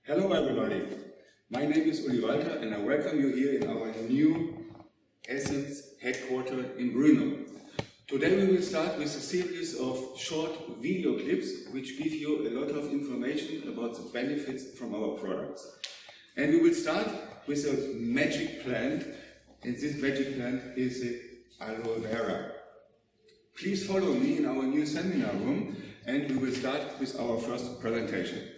Hello everybody, my name is Yli Walter and I welcome you here in our new Essens headquarters in Brno. Today we will start with a series of short video clips which give you a lot of information about the benefits from our products. And we will start with a magic plant, and this magic plant is the aloe vera. Please follow me in our new seminar room and we will start with our first presentation.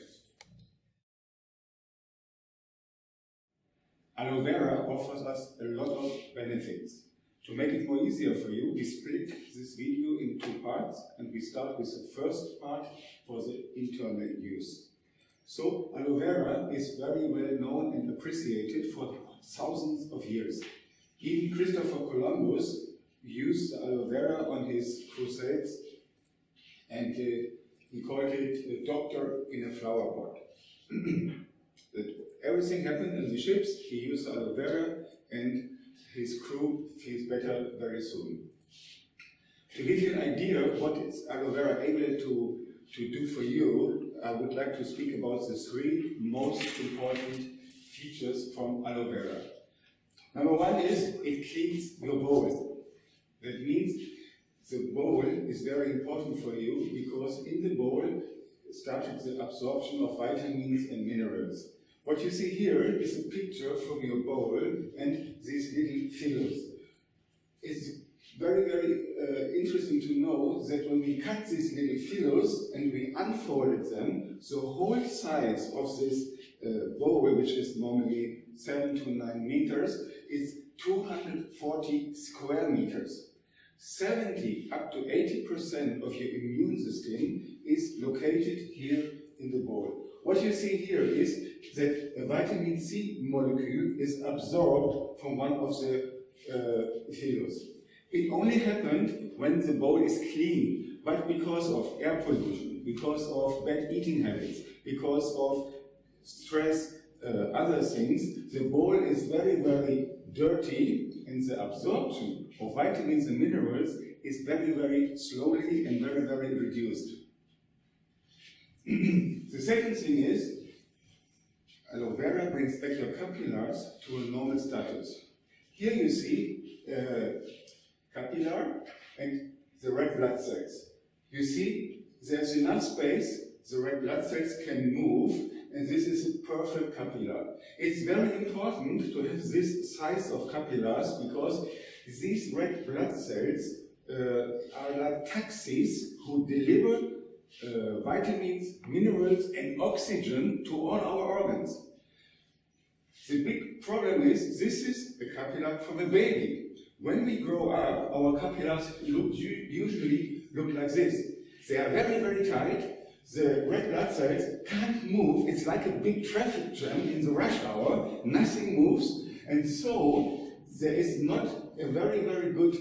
Aloe vera offers us a lot of benefits. To make it more easier for you, we split this video in two parts and we start with the first part for the internal use. So, aloe vera is very well known and appreciated for thousands of years. Even Christopher Columbus used aloe vera on his crusades and he called it a doctor in a flower pot. Everything happened in the ships, he used aloe vera and his crew feels better very soon. To give you an idea of what is aloe vera able to do for you, I would like to speak about the three most important features from aloe vera. Number one is it cleans your bowl. That means the bowl is very important for you because in the bowl started the absorption of vitamins and minerals. What you see here is a picture from your bowl and these little fillers. It's very interesting to know that when we cut these little fillers and we unfolded them, the whole size of this bowl, which is normally 7 to 9 meters, is 240 square meters. 70 up to 80% of your immune system is located here in the bowl. What you see here is that a vitamin C molecule is absorbed from one of the fillers. It only happened when the bowl is clean, but because of air pollution, because of bad eating habits, because of stress, other things, the bowl is very, very dirty and the absorption of vitamins and minerals is very, very slowly and very, very reduced. The second thing is, aloe vera brings back your capillaries to a normal status. Here you see capillary and the red blood cells. You see there's enough space, the red blood cells can move, and this is a perfect capillary. It's very important to have this size of capillaries because these red blood cells are like taxis who deliver vitamins, minerals and oxygen to all our organs. The big problem is this is a capillary from a baby. When we grow up, our capillaries usually look like this. They are very, very tight. The red blood cells can't move. It's like a big traffic jam in the rush hour. Nothing moves. And so there is not a very, very good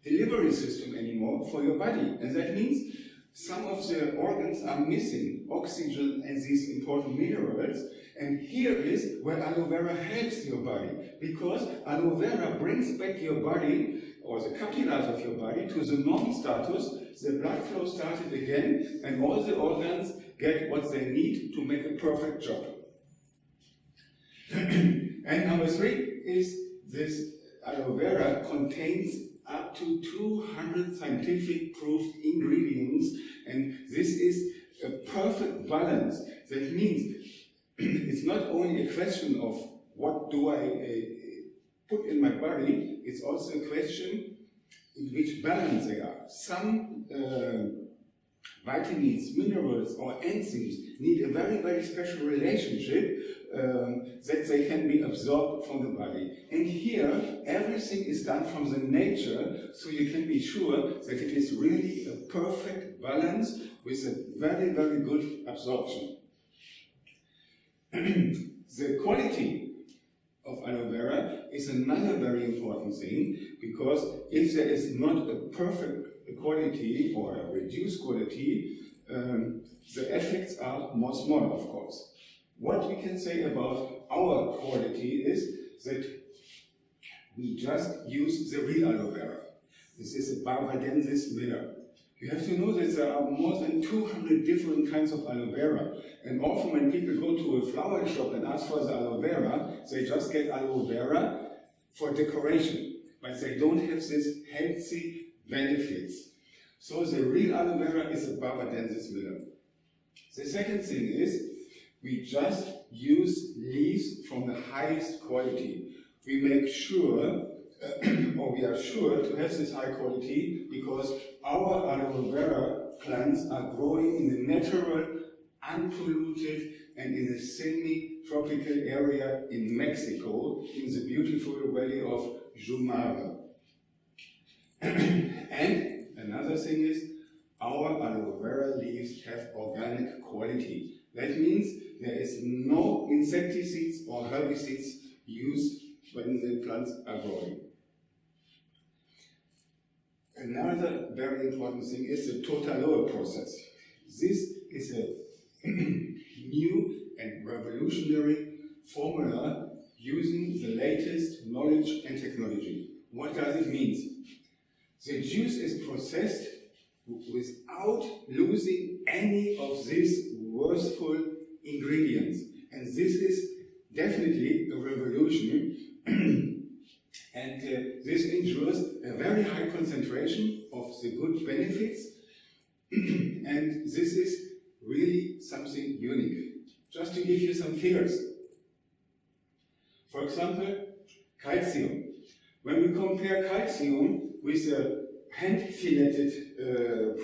delivery system anymore for your body. And that means some of the organs are missing oxygen and these important minerals, and here is where aloe vera helps your body, because aloe vera brings back your body, or the capillaries of your body, to the normal status, the blood flow started again, and all the organs get what they need to make a perfect job. And number three is this aloe vera contains up to 200 scientific proved ingredients, and this is a perfect balance. That means it's not only a question of what do I put in my body, it's also a question in which balance they are. Some vitamins, minerals or enzymes need a very, very special relationship that they can be absorbed from the body. And here, everything is done from the nature, so you can be sure that it is really a perfect balance with a very, very good absorption. The quality of aloe vera is another very important thing, because if there is not a perfect quality or a reduced quality, the effects are more small, of course. What we can say about our quality is that we just use the real aloe vera. This is a Barbadensis Miller. You have to know that there are more than 200 different kinds of aloe vera. And often when people go to a flower shop and ask for the aloe vera, they just get aloe vera for decoration. But they don't have this healthy benefits. So the real aloe vera is a Barbadensis miller. The second thing is, we just use leaves from the highest quality. We make sure, or we are sure to have this high quality because our aloe vera plants are growing in a natural, unpolluted, and in a semi-tropical area in Mexico, in the beautiful valley of Jumare. And another thing is, our aloe vera leaves have organic quality. That means there is no insecticides or herbicides used when the plants are growing. Another very important thing is the Aloe process. This is a new and revolutionary formula using the latest knowledge and technology. What does it mean? The juice is processed without losing any of these worthful ingredients. And this is definitely a revolution. And this ensures a very high concentration of the good benefits. And this is really something unique. Just to give you some figures. For example, calcium. When we compare calcium with a hand-filleted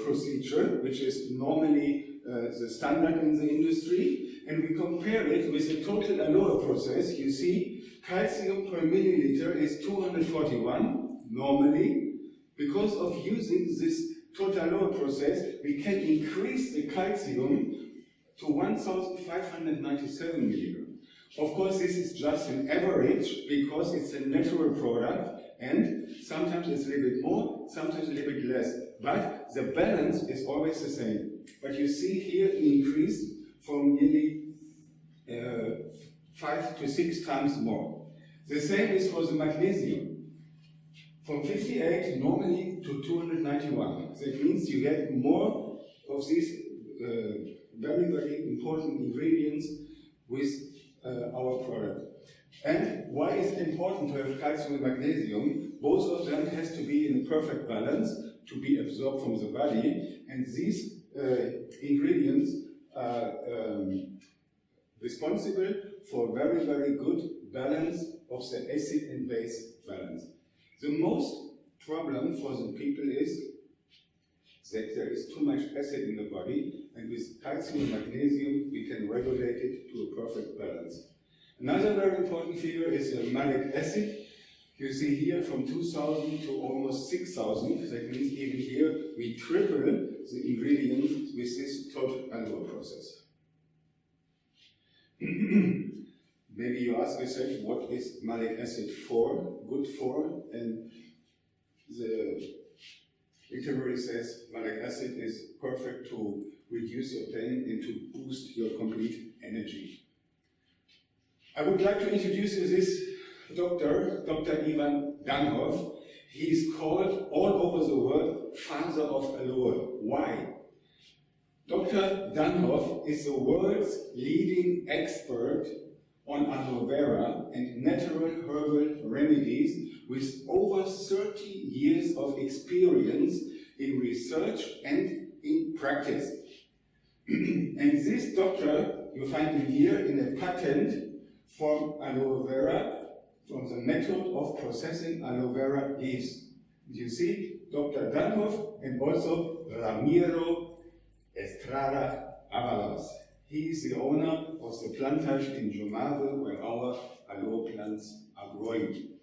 procedure, which is normally the standard in the industry, and we compare it with the total aloe process, you see calcium per milliliter is 241 normally. Because of using this total aloe process, we can increase the calcium to 1,597 milligrams. Of course, this is just an average because it's a natural product, and sometimes it's a little bit more, sometimes a little bit less. But the balance is always the same. But you see here an increase from nearly 5 to 6 times more. The same is for the magnesium. From 58 normally to 291. That means you get more of these very, very important ingredients with our product. And why is it important to have calcium and magnesium? Both of them has to be in a perfect balance to be absorbed from the body, and these ingredients are responsible for very, very good balance of the acid and base balance. The most problem for the people is that there is too much acid in the body, and with calcium and magnesium we can regulate it to a perfect balance. Another very important figure is the malic acid. You see here from 2,000 to almost 6,000. That means even here we triple the ingredients with this total aloe process. Maybe you ask yourself, what is malic acid for? Good for? And the literary says malic acid is perfect to reduce your pain and to boost your complete energy. I would like to introduce you this doctor, Dr. Ivan Danhoff. He is called all over the world father of aloe. Why? Dr. Danhoff is the world's leading expert on aloe vera and natural herbal remedies with over 30 years of experience in research and in practice. And this doctor, you find him here in a patent from aloe vera, from the method of processing aloe vera leaves. You see, Dr. Danhoff and also Ramiro Estrada Avalos. He is the owner of the plantage in Jumare where our aloe plants are growing.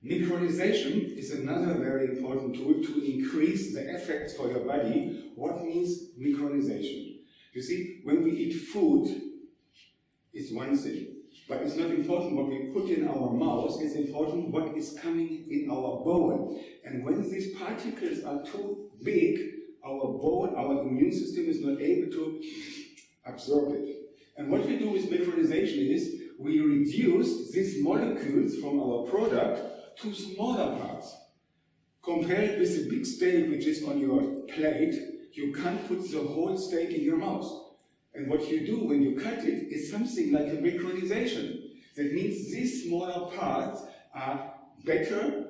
Micronization is another very important tool to increase the effects for your body. What means micronization? You see, when we eat food, it's one thing. But it's not important what we put in our mouth, it's important what is coming in our bone. And when these particles are too big, our bone, our immune system is not able to absorb it. And what we do with micronization is we reduce these molecules from our product to smaller parts. Compared with the big steak which is on your plate, you can't put the whole steak in your mouth. And what you do when you cut it is something like a micronization. That means these smaller parts are better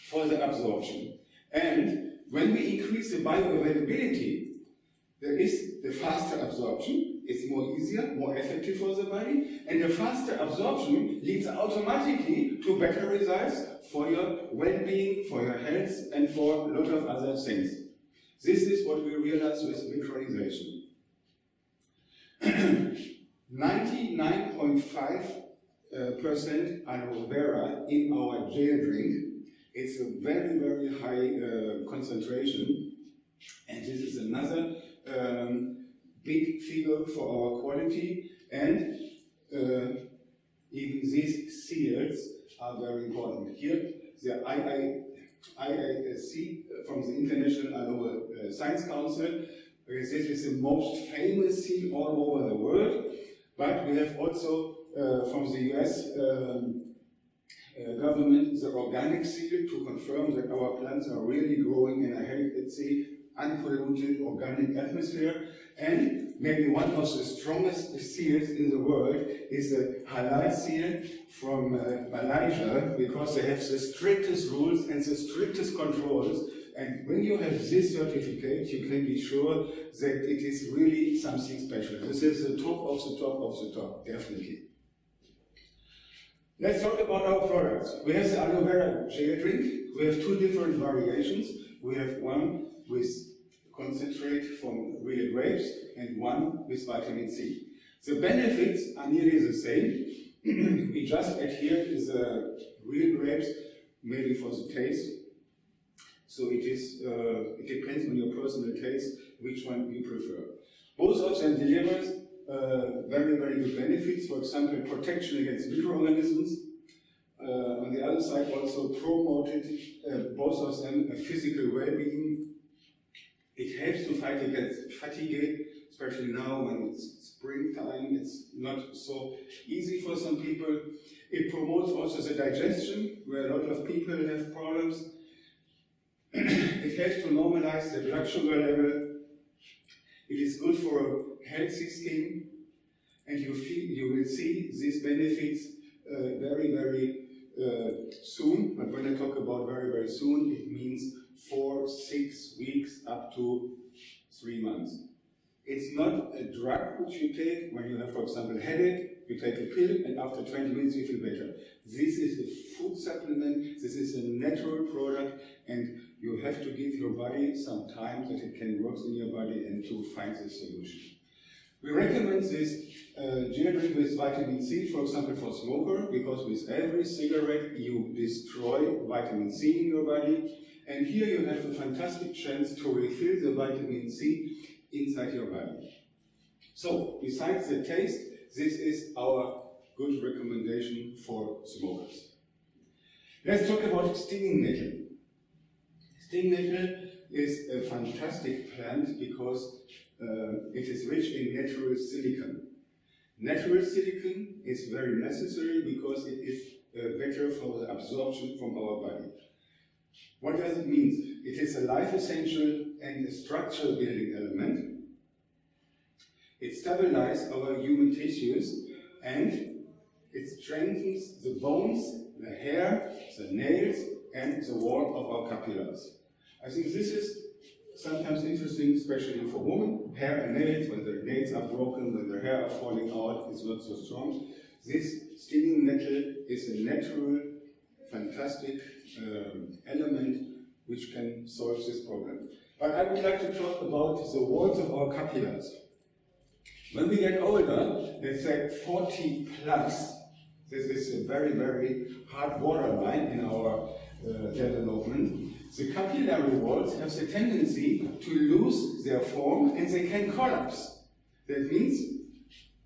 for the absorption. And when we increase the bioavailability, there is the faster absorption, it's more easier, more effective for the body, and the faster absorption leads automatically to better results for your well-being, for your health, and for a lot of other things. This is what we realize with micronization. 99.5% aloe vera in our gel drink. It's a very, very high concentration, and this is another big figure for our quality, and even these seals are very important. Here, the IISC from the International Aloe Science Council, this is the most famous seal all over the world, but we have also from the US government the organic seal to confirm that our plants are really growing in a healthy, unpolluted organic atmosphere. And maybe one of the strongest seals in the world is the halal seal from Malaysia, because they have the strictest rules and the strictest controls. And when you have this certificate, you can be sure that it is really something special. This is the top of the top of the top, definitely. Let's talk about our products. We have the aloe vera gel drink. We have two different variations. We have one with concentrate from real grapes and one with vitamin C. The benefits are nearly the same. We just adhere to the real grapes, maybe for the taste. So it depends on your personal taste which one you prefer. Both of them delivers very, very good benefits. For example, protection against microorganisms. On the other side, also promoted both of them a physical well-being. It helps to fight against fatigue, especially now when it's springtime. It's not so easy for some people. It promotes also the digestion, where a lot of people have problems. It helps to normalize the blood sugar level. It is good for a healthy skin, and you will see these benefits very, very soon. But when I talk about very, very soon, it means 4, 6 weeks up to 3 months. It's not a drug which you take when you have, for example, a headache. You take a pill, and after 20 minutes you feel better. This is a food supplement. This is a natural product, and you have to give your body some time that it can work in your body and to find the solution. We recommend this gel drink with vitamin C, for example, for smoker, because with every cigarette you destroy vitamin C in your body. And here you have a fantastic chance to refill the vitamin C inside your body. So, besides the taste, this is our good recommendation for smokers. Let's talk about stinging nettle. Stinging nettle is a fantastic plant because it is rich in natural silicon. Natural silicon is very necessary because it is better for the absorption from our body. What does it mean? It is a life essential and a structural building element. It stabilizes our human tissues and it strengthens the bones, the hair, the nails, and the wall of our capillaries. I think this is sometimes interesting, especially for women. Hair and nails, when their nails are broken, when their hair are falling out, it's not so strong. This stinging nettle is a natural, fantastic element which can solve this problem. But I would like to talk about the walls of our capillaries. When we get older, let's say 40 plus, this is a very, very hard borderline in our development. The capillary walls have the tendency to lose their form and they can collapse. That means,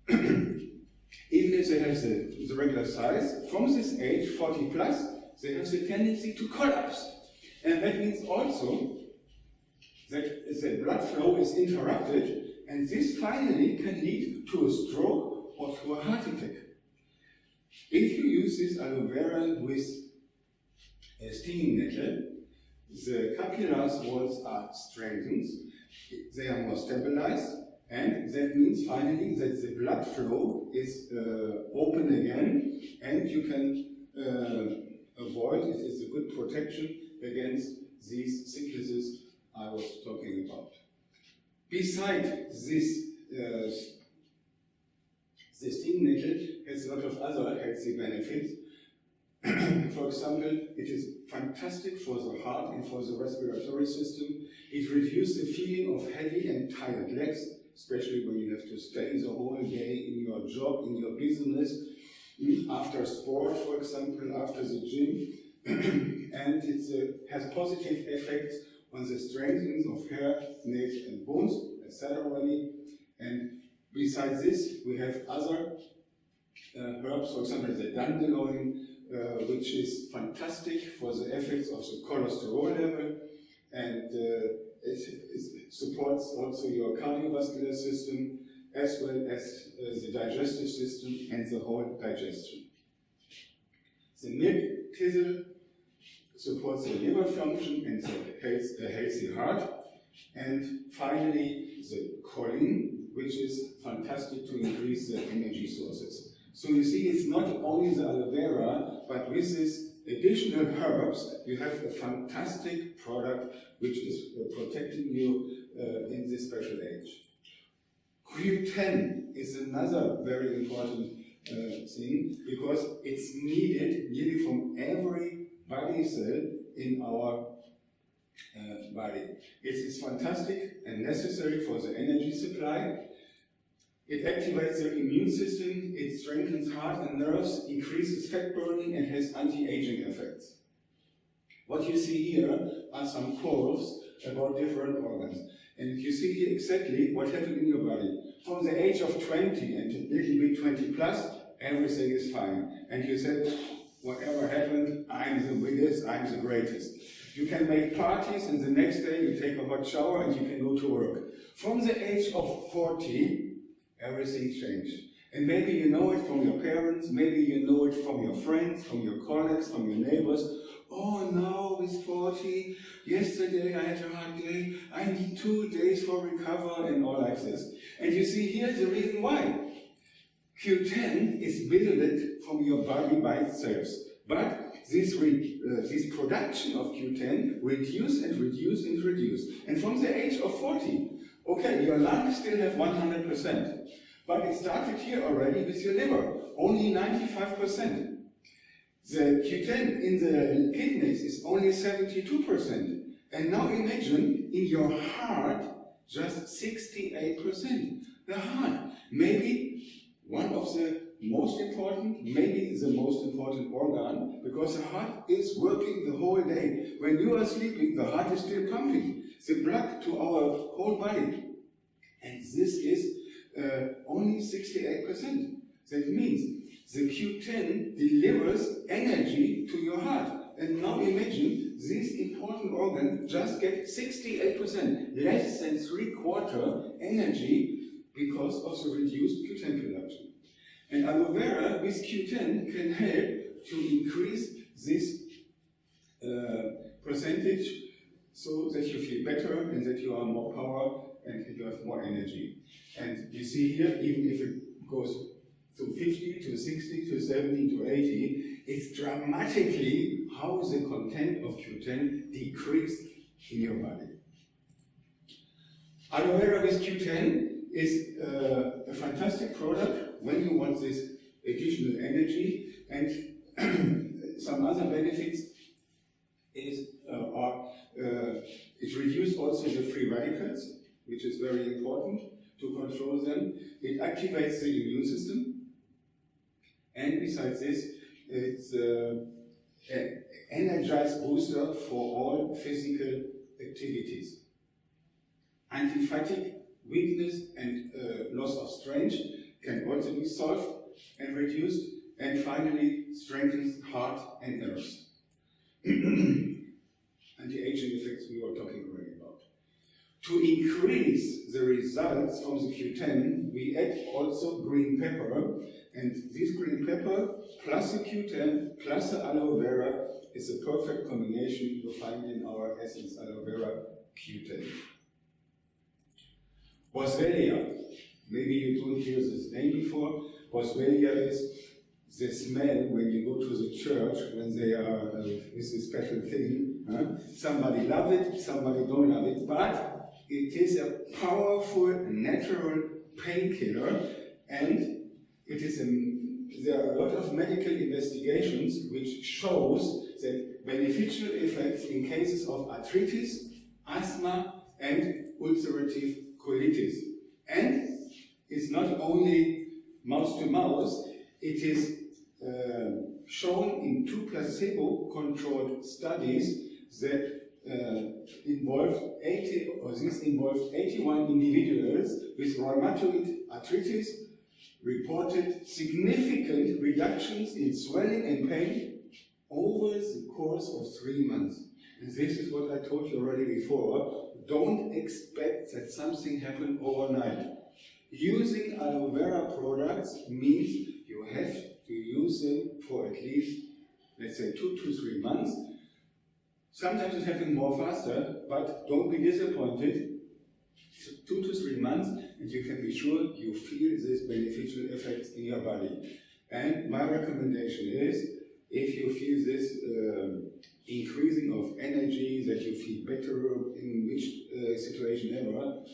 even if they have the regular size, from this age, 40 plus, they have the tendency to collapse. And that means also that the blood flow is interrupted, and this finally can lead to a stroke or to a heart attack. If you use this aloe vera with stinging nettle, the capillary walls are strengthened, they are more stabilized, and that means finally that the blood flow is open again, and you can avoid, it is a good protection against these sicknesses I was talking about. Besides this, the stinging nettle has a lot of other healthy benefits. For example, it is fantastic for the heart and for the respiratory system. It reduces the feeling of heavy and tired legs, especially when you have to stay the whole day in your job, in your business, after sport, for example, after the gym. And it has positive effects on the strengthening of hair, nails and bones, as said already. And besides this, we have other herbs, for example, the dandelion, which is fantastic for the effects of the cholesterol level, and it supports also your cardiovascular system, as well as the digestive system and the whole digestion. The milk thistle supports the liver function and the healthy heart. And finally, the choline, which is fantastic to increase the energy sources. So you see, it's not only the aloe vera, but with these additional herbs, you have a fantastic product which is protecting you in this special age. Q10 is another very important thing, because it's needed nearly from every body cell in our body. It is fantastic and necessary for the energy supply. It activates the immune system, it strengthens heart and nerves, increases fat burning, and has anti-aging effects. What you see here are some curves about different organs. And you see here exactly what happened in your body. From the age of 20 and a little bit 20 plus, everything is fine. And you said, whatever happened, I'm the biggest, I'm the greatest. You can make parties, and the next day you take a hot shower and you can go to work. From the age of 40, everything changed. And maybe you know it from your parents, maybe you know it from your friends, from your colleagues, from your neighbors. Oh, now with 40, yesterday I had a hard day, I need 2 days for recovery, and all like this. And you see here the reason why. Q10 is built from your body by itself. But this production of Q10 reduce and reduce and reduce. And from the age of 40, okay, your lungs still have 100%. But it started here already with your liver, only 95%. The Q10 in the kidneys is only 72%. And now imagine in your heart, just 68%. The heart, maybe one of the most important, maybe the most important organ, because the heart is working the whole day. When you are sleeping, the heart is still pumping the blood to our whole body. And this is only 68%. That means the Q10 delivers energy to your heart. And now imagine this important organ just gets 68%, less than 3/4 energy because of the reduced Q10 production. And aloe vera with Q10 can help to increase this percentage so that you feel better and that you are more power and you have more energy. And you see here, even if it goes to 50, to 60, to 70, to 80, it's dramatically how the content of Q10 decreased in your body. Aloe vera with Q10 is a fantastic product when you want this additional energy, and some other benefits is it reduces also the free radicals, which is very important to control them. It activates the immune system. And besides this, it's an energized booster for all physical activities. Anti-fatigue, weakness, and loss of strength can also be solved and reduced. And finally, strengthens heart and nerves. Anti-aging effects we were talking already about. To increase the results from the Q10, we add also green pepper, and this green pepper plus the Q10 plus the aloe vera is a perfect combination you find in our Essens Aloe Vera Q10. Boswellia, maybe you don't hear this name before. Boswellia is the smell when you go to the church, when they are with a special thing. Somebody loves it, somebody don't love it, but it is a powerful natural painkiller, and it is there are a lot of medical investigations which shows that beneficial effects in cases of arthritis, asthma, and ulcerative colitis. And it's not only mouse to mouse, it is shown in 2 placebo-controlled studies that involved 81 individuals with rheumatoid arthritis, reported significant reductions in swelling and pain over the course of 3 months. And this is what I told you already before. Don't expect that something happened overnight. Using aloe vera products means you have to use them for at least, let's say, 2 to 3 months. Sometimes it happens more faster, but don't be disappointed. 2 to 3 months, and you can be sure you feel this beneficial effects in your body. And my recommendation is, if you feel this increasing of energy, that you feel better in which situation ever,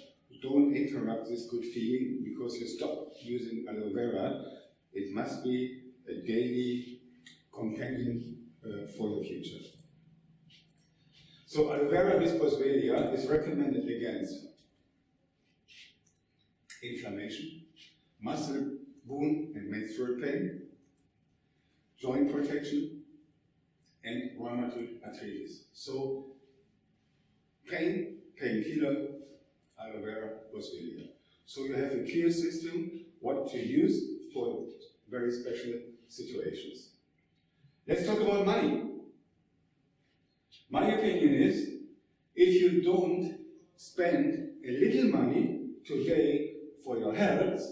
don't interrupt this good feeling because you stop using aloe vera. It must be a daily companion for your future. So aloe vera with boswellia is recommended against inflammation, muscle, wound and menstrual pain, joint protection, and rheumatoid arthritis. So pain, painkiller, aloe vera, boswellia. So you have a clear system what to use for very special situations. Let's talk about money. My opinion is, if you don't spend a little money today for your health,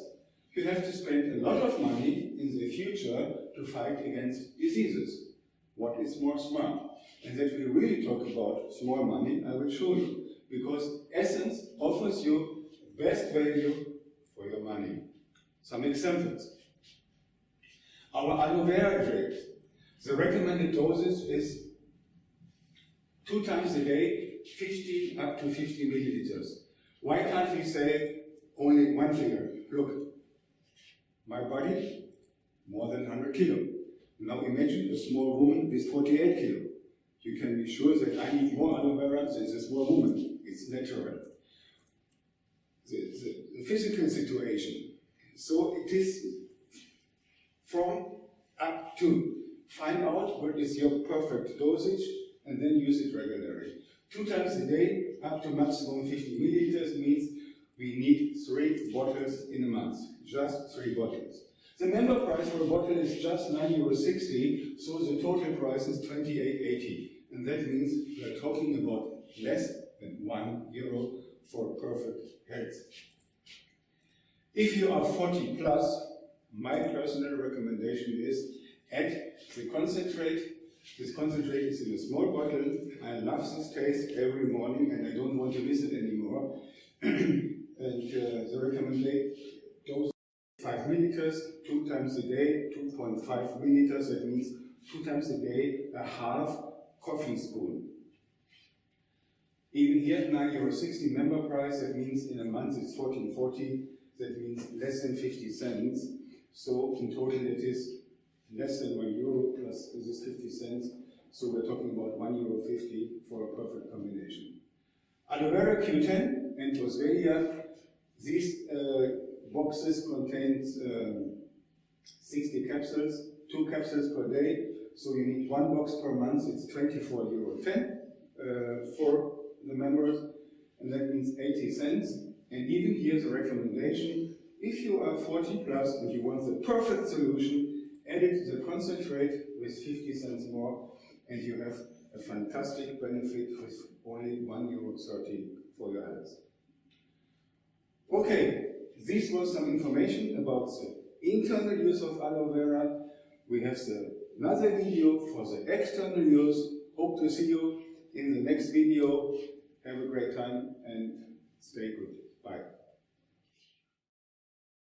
you have to spend a lot of money in the future to fight against diseases. What is more smart? And that we really talk about small money, I will show you. Because Essens offers you best value for your money. Some examples. Our aloe vera drink, the recommended dosage is 2 times a day, 50 up to 50 milliliters. Why can't we say only one figure? Look, my body, more than 100 kilo. Now imagine a small woman with 48 kilo. You can be sure that I need more aloe vera than this small woman. It's natural. The physical situation. So it is from up to. Find out what is your perfect dosage and then use it regularly. 2 times a day, up to maximum 50 milliliters means we need 3 bottles in a month. Just 3 bottles. The member price for a bottle is just €9.60, so the total price is €28.80. And that means we are talking about less than €1 for perfect health. If you are 40 plus, my personal recommendation is add the concentrate. This concentrate is in a small bottle. I love this taste every morning and I don't want to miss it anymore. And the recommended dose 5 milliliters, 2 times a day, 2.5 milliliters. That means 2 times a day, a half coffee spoon. Even here, €9.60 member price. That means in a month it's $14.40. That means less than 50 cents. So in total it is less than €1 plus this 50 cents. So we're talking about €1.50 for a perfect combination. Aloe vera Q10 and boswellia. These boxes contain 60 capsules, 2 capsules per day. So you need 1 box per month. It's €24.10 for the members, and that means 80 cents. And even here's a recommendation: if you are 40 plus and you want the perfect solution, edit the concentrate with 50 cents more, and you have a fantastic benefit with only €1.30 for your health. Okay, this was some information about the internal use of aloe vera. We have the another video for the external use. Hope to see you in the next video. Have a great time and stay good. Bye.